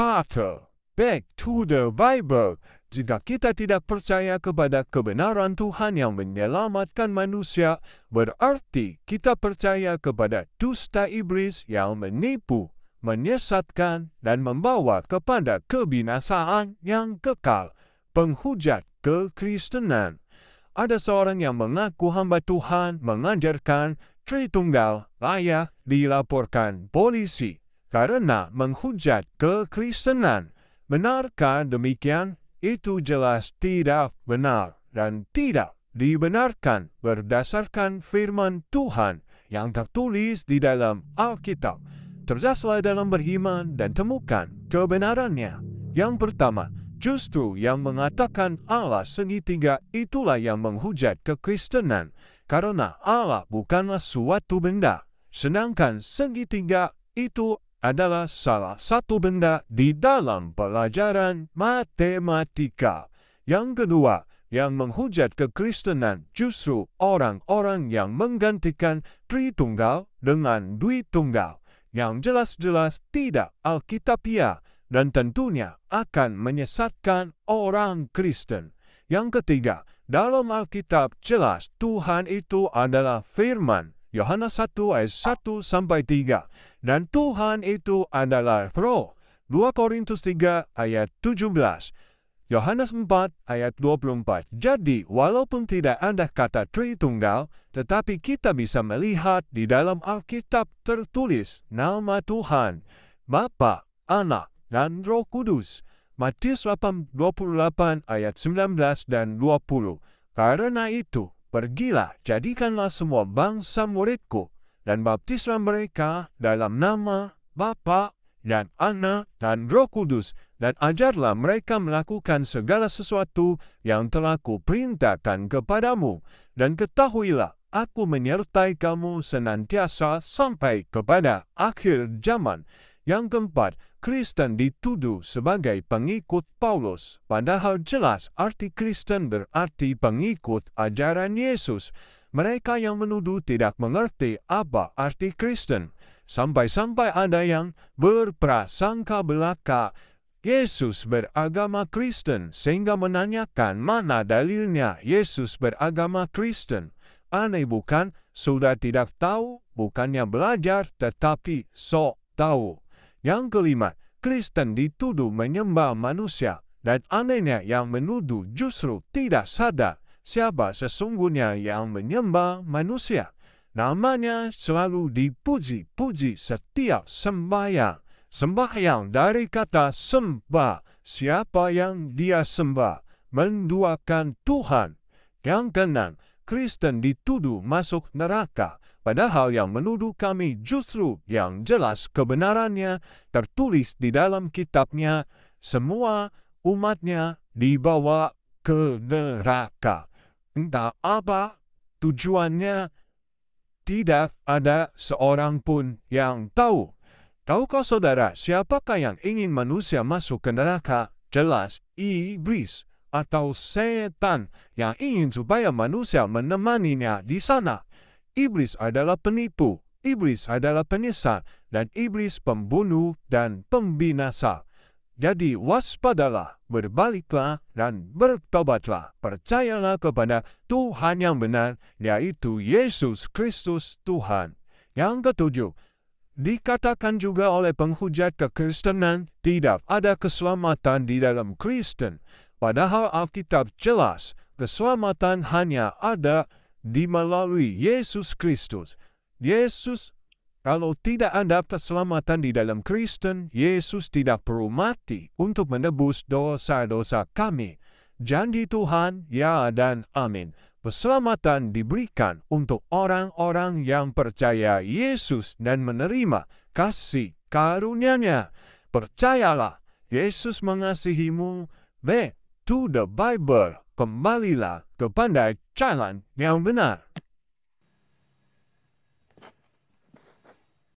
Carter, back to the Bible. Jika kita tidak percaya kepada kebenaran Tuhan yang menyelamatkan manusia, berarti kita percaya kepada dusta iblis yang menipu, menyesatkan, dan membawa kepada kebinasaan yang kekal. Penghujat kekristenan. Ada seorang yang mengaku hamba Tuhan mengajarkan Tritunggal layak dilaporkan polisi karena menghujat kekristenan. Benarkah demikian? Itu jelas tidak benar dan tidak dibenarkan berdasarkan firman Tuhan yang tertulis di dalam Alkitab. Cerdaslah dalam beriman dan temukan kebenarannya. Yang pertama, justru yang mengatakan Allah segitiga itulah yang menghujat kekristenan, karena Allah bukanlah suatu benda, sedangkan segitiga itu adalah salah satu benda di dalam pelajaran matematika. Yang kedua, yang menghujat kekristenan justru orang-orang yang menggantikan Tritunggal dengan Dwitunggal, yang jelas-jelas tidak Alkitabiah dan tentunya akan menyesatkan orang Kristen. Yang ketiga, dalam Alkitab jelas Tuhan itu adalah firman, Yohanes 1 ayat 1-3, dan Tuhan itu adalah Roh, 2 Korintus 3 ayat 17, Yohanes 4 ayat 24. Jadi, walaupun tidak ada kata Tritunggal, tetapi kita bisa melihat di dalam Alkitab tertulis nama Tuhan, Bapa, Anak, dan Roh Kudus. Matius 28 ayat 19 dan 20. Karena itu, pergilah, jadikanlah semua bangsa muridku, dan baptislah mereka dalam nama Bapa dan Anak dan Roh Kudus, dan ajarlah mereka melakukan segala sesuatu yang telah kuperintahkan kepadamu. Dan ketahuilah, aku menyertai kamu senantiasa sampai kepada akhir zaman. Yang keempat, Kristen dituduh sebagai pengikut Paulus, padahal jelas arti Kristen berarti pengikut ajaran Yesus. Mereka yang menuduh tidak mengerti apa arti Kristen, sampai-sampai ada yang berprasangka belaka Yesus beragama Kristen, sehingga menanyakan mana dalilnya Yesus beragama Kristen. Aneh bukan? Sudah tidak tahu, bukannya belajar, tetapi sok tahu. Yang kelima, Kristen dituduh menyembah manusia, dan anehnya yang menuduh justru tidak sadar siapa sesungguhnya yang menyembah manusia. Namanya selalu dipuji-puji setiap sembahyang. Sembahyang dari kata sembah, siapa yang dia sembah, menduakan Tuhan. Yang keenam, Kristen dituduh masuk neraka, padahal yang menuduh kami justru yang jelas kebenarannya tertulis di dalam kitabnya, semua umatnya dibawa ke neraka. Entah apa tujuannya, tidak ada seorang pun yang tahu. Tahukah saudara siapakah yang ingin manusia masuk ke neraka? Jelas iblis atau setan yang ingin supaya manusia menemaninya di sana. Iblis adalah penipu, iblis adalah penyesat, dan iblis pembunuh dan pembinasa. Jadi waspadalah, berbaliklah, dan bertobatlah. Percayalah kepada Tuhan yang benar, yaitu Yesus Kristus Tuhan. Yang ketujuh, dikatakan juga oleh penghujat kekristenan, tidak ada keselamatan di dalam Kristen. Padahal Alkitab jelas, keselamatan hanya ada di melalui Yesus Kristus. Yesus, kalau tidak ada keselamatan di dalam Kristen, Yesus tidak perlu mati untuk menebus dosa-dosa kami. Janji Tuhan, ya dan amin. Keselamatan diberikan untuk orang-orang yang percaya Yesus dan menerima kasih karunia-Nya. Percayalah, Yesus mengasihimu. Back to the Bible. Kembalilah kepada jalan yang benar.